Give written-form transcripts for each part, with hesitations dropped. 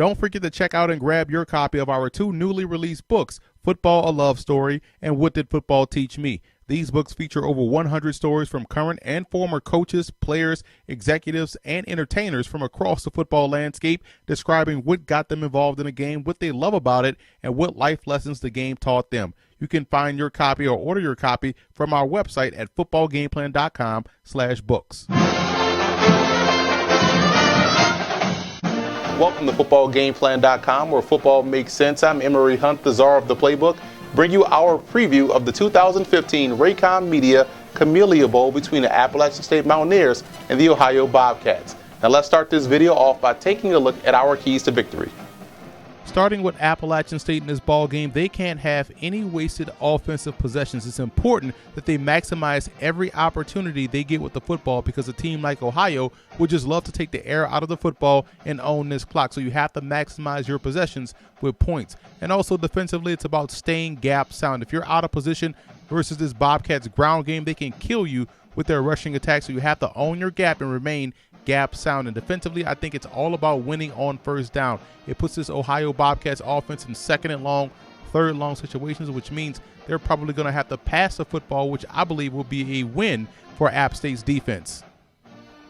Don't forget to check out and grab your copy of our 2 newly released books, Football, A Love Story, and What Did Football Teach Me? These books feature over 100 stories from current and former coaches, players, executives, and entertainers from across the football landscape, describing what got them involved in the game, what they love about it, and what life lessons the game taught them. You can find your copy or order your copy from our website at footballgameplan.com/books. Welcome to footballgameplan.com, where football makes sense. I'm Emery Hunt, the czar of the playbook. Bring you our preview of the 2015 Raycom Media Camellia Bowl between the Appalachian State Mountaineers and the Ohio Bobcats. Now let's start this video off by taking a look at our keys to victory. Starting with Appalachian State in this ball game, they can't have any wasted offensive possessions. It's important that they maximize every opportunity they get with the football, because a team like Ohio would just love to take the air out of the football and own this clock. So you have to maximize your possessions with points. And also defensively, it's about staying gap sound. If you're out of position versus this Bobcats ground game, they can kill you with their rushing attack. So you have to own your gap and remain gap sound. And defensively, I think it's all about winning on first down. It puts this Ohio Bobcats offense in second and long, third long situations, which means they're probably going to have to pass the football, which I believe will be a win for App State's defense.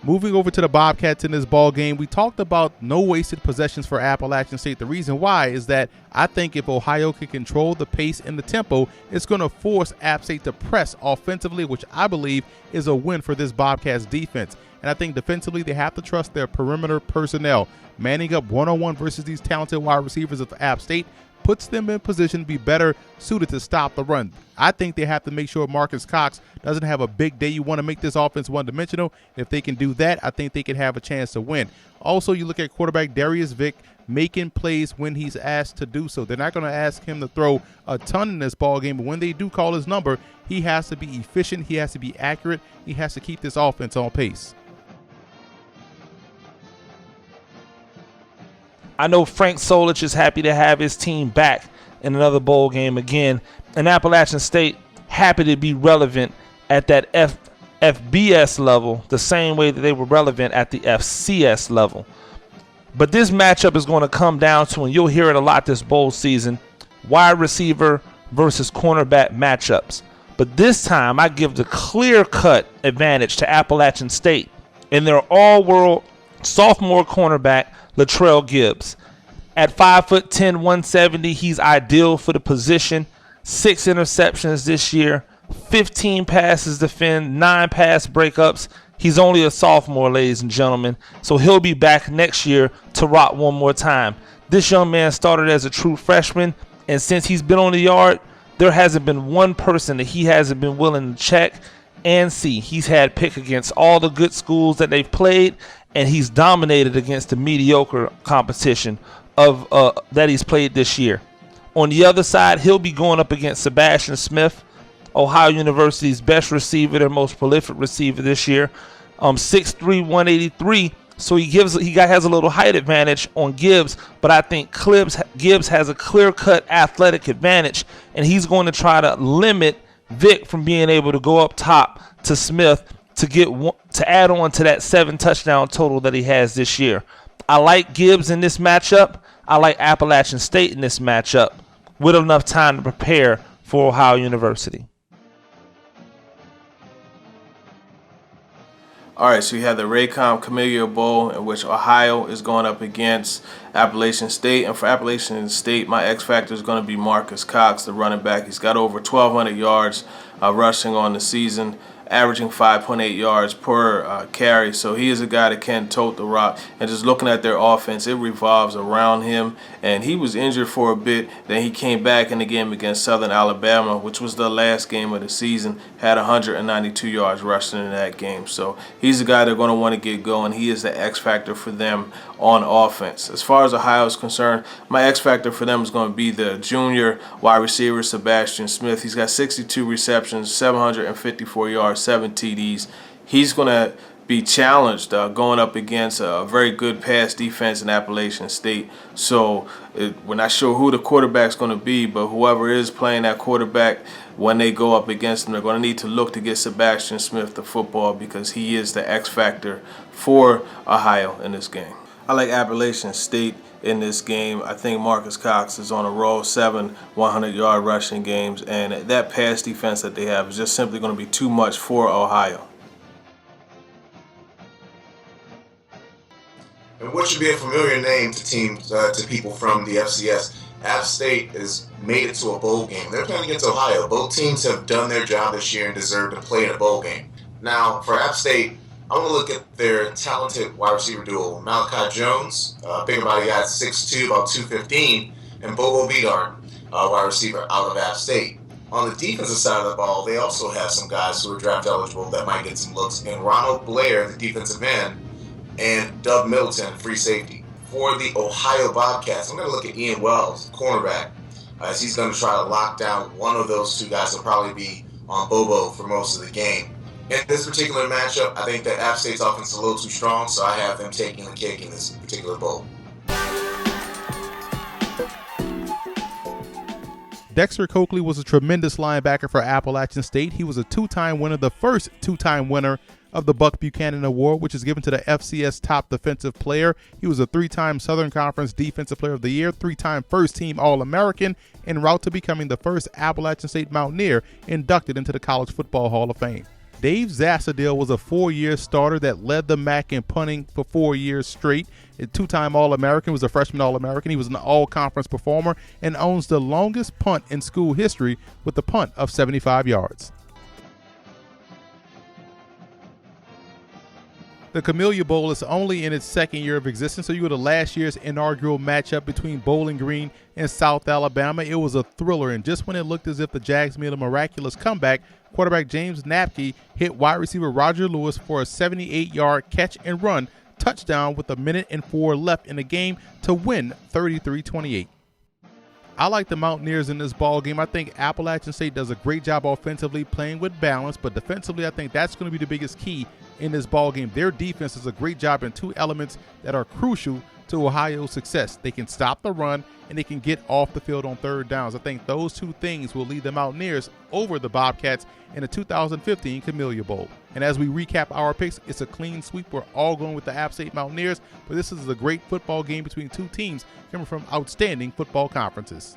Moving over to the Bobcats in this ball game, we talked about no wasted possessions for Appalachian State. The reason why is that I think if Ohio can control the pace and the tempo, it's going to force App State to press offensively, which I believe is a win for this Bobcats defense. And I think defensively, they have to trust their perimeter personnel. Manning up one-on-one versus these talented wide receivers of App State puts them in position to be better suited to stop the run. I think they have to make sure Marcus Cox doesn't have a big day. You want to make this offense one-dimensional. If they can do that, I think they can have a chance to win. Also, you look at quarterback Darius Vick making plays when he's asked to do so. They're not going to ask him to throw a ton in this ball game, but when they do call his number, he has to be efficient. He has to be accurate. He has to keep this offense on pace. I know Frank Solich is happy to have his team back in another bowl game again, and Appalachian State happy to be relevant at that FBS level, the same way that they were relevant at the FCS level. But this matchup is going to come down to, and you'll hear it a lot this bowl season, wide receiver versus cornerback matchups. But this time, I give the clear-cut advantage to Appalachian State in their all-world sophomore cornerback, Latrell Gibbs. At 5'10", 170, he's ideal for the position. 6 interceptions this year, 15 passes defended, 9 pass breakups. He's only a sophomore, ladies and gentlemen, so he'll be back next year to rock one more time. This young man started as a true freshman, and since he's been on the yard, there hasn't been one person that he hasn't been willing to check and see. He's had pick against all the good schools that they've played, and he's dominated against the mediocre competition of that he's played this year. On the other side, he'll be going up against Sebastian Smith, Ohio University's best receiver, their most prolific receiver this year. 6'3", 183, so he has a little height advantage on Gibbs, but I think Gibbs has a clear-cut athletic advantage, and he's going to try to limit Vic from being able to go up top to Smith to add on to that 7-touchdown total that he has this year. I like Gibbs in this matchup. I like Appalachian State in this matchup with enough time to prepare for Ohio University. All right, so you have the Raycom Camellia Bowl, in which Ohio is going up against Appalachian State. And for Appalachian State, my X factor is going to be Marcus Cox, the running back. He's got over 1,200 yards rushing on the season, averaging 5.8 yards per carry. So he is a guy that can tote the rock. And just looking at their offense, it revolves around him. And he was injured for a bit. Then he came back in the game against Southern Alabama, which was the last game of the season, had 192 yards rushing in that game. So he's a guy they're going to want to get going. He is the X factor for them on offense. As far as Ohio is concerned, my X factor for them is going to be the junior wide receiver, Sebastian Smith. He's got 62 receptions, 754 yards, 7 TDs. He's going to be challenged going up against a very good pass defense in Appalachian State. So we're not sure who the quarterback's going to be, but whoever is playing that quarterback, when they go up against him, they're going to need to look to get Sebastian Smith the football, because he is the X factor for Ohio in this game. I like Appalachian State in this game. I think Marcus Cox is on a roll, 7 100-yard rushing games, and that pass defense that they have is just simply going to be too much for Ohio. And what should be a familiar name to teams, to people from the FCS, App State has made it to a bowl game. They're playing against Ohio. Both teams have done their job this year and deserve to play in a bowl game. Now, for App State, I want to look at their talented wide receiver duo, Malachi Jones, bigger body guy, 6'2", about 215, and Bobo Vidar, wide receiver out of App State. On the defensive side of the ball, they also have some guys who are draft eligible that might get some looks, and Ronald Blair, the defensive end, and Doug Middleton, free safety. For the Ohio Bobcats, I'm going to look at Ian Wells, cornerback, as he's going to try to lock down one of those two guys. Will probably be on Bobo for most of the game. In this particular matchup, I think that App State's offense is a little too strong, so I have them taking the cake in this particular bowl. Dexter Coakley was a tremendous linebacker for Appalachian State. He was a two-time winner, the first two-time winner of the Buck Buchanan Award, which is given to the FCS Top Defensive Player. He was a three-time Southern Conference Defensive Player of the Year, three-time first-team All-American, en route to becoming the first Appalachian State Mountaineer inducted into the College Football Hall of Fame. Dave Zassadil was a 4-year starter that led the MAC in punting for 4 years straight. A two-time All-American, was a freshman All-American. He was an all-conference performer and owns the longest punt in school history with a punt of 75 yards. The Camellia Bowl is only in its second year of existence, so you had last year's inaugural matchup between Bowling Green and South Alabama. It was a thriller, and just when it looked as if the Jags made a miraculous comeback, quarterback James Napke hit wide receiver Roger Lewis for a 78-yard catch and run touchdown with 1:04 left in the game to win 33-28. I like the Mountaineers in this ball game. I think Appalachian State does a great job offensively, playing with balance, but defensively, I think that's going to be the biggest key in this ball game. Their defense does a great job in two elements that are crucial to Ohio's success. They can stop the run and they can get off the field on third downs. I think those two things will lead the Mountaineers over the Bobcats in the 2015 Camellia Bowl. And as we recap our picks, it's a clean sweep. We're all going with the App State Mountaineers, but this is a great football game between two teams coming from outstanding football conferences.